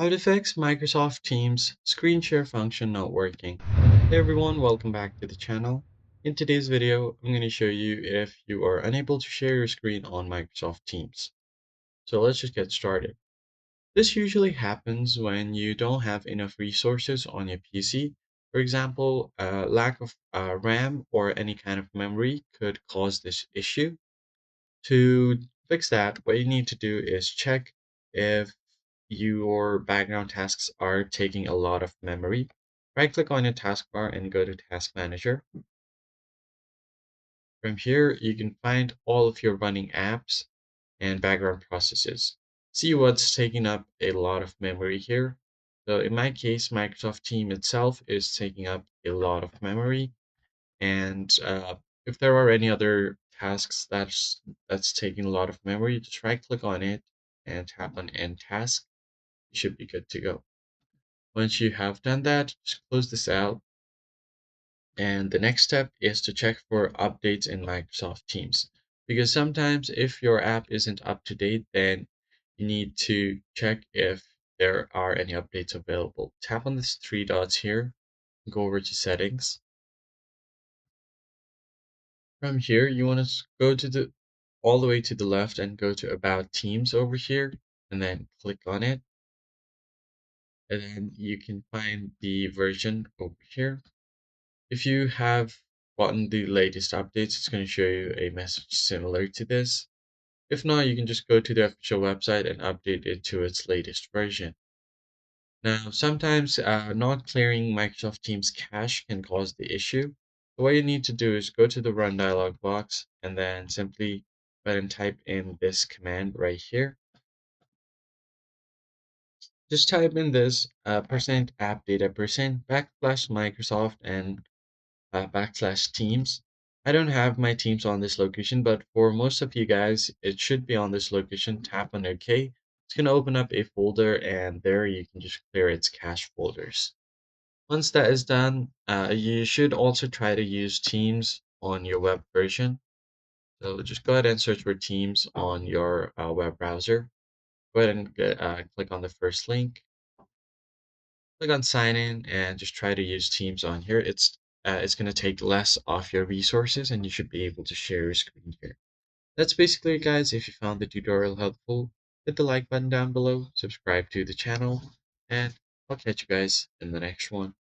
How it affects Microsoft Teams screen share function not working. Hey everyone, welcome back to the channel. In today's video, I'm going to show you if you are unable to share your screen on Microsoft Teams. So let's just get started. This usually happens when you don't have enough resources on your PC. For example, lack of RAM or any kind of memory could cause this issue. To fix that, what you need to do is check if your background tasks are taking a lot of memory. Right click on your taskbar and go to Task Manager. From here, you can find all of your running apps and background processes. See what's taking up a lot of memory here. So in my case, Microsoft Teams itself is taking up a lot of memory. And if there are any other tasks that's taking a lot of memory, just right click on it and tap on End Task. You should be good to go. Once you have done that, just close this out. And the next step is to check for updates in Microsoft Teams. Because sometimes if your app isn't up to date, then you need to check if there are any updates available. Tap on these three dots here, go over to Settings. From here, you want to go to the all the way to the left and go to About Teams over here, and then click on it. And then you can find the version over here. If you have gotten the latest updates, it's going to show you a message similar to this. If not, you can just go to the official website and update it to its latest version. Now, sometimes not clearing Microsoft Teams cache can cause the issue. So what you need to do is go to the Run dialog box and then simply go ahead and type in this command right here. Just type in this percent app data percent backslash Microsoft and backslash Teams. I don't have my Teams on this location, but for most of you guys, it should be on this location. Tap on OK. It's going to open up a folder, and there you can just clear its cache folders. Once that is done, you should also try to use Teams on your web version. So just go ahead and search for Teams on your web browser. Go ahead and click on the first link. Click on sign in and just try to use Teams on here. It's going to take less of your resources and you should be able to share your screen here. That's basically it, guys. If you found the tutorial helpful, hit the like button down below, subscribe to the channel, and I'll catch you guys in the next one.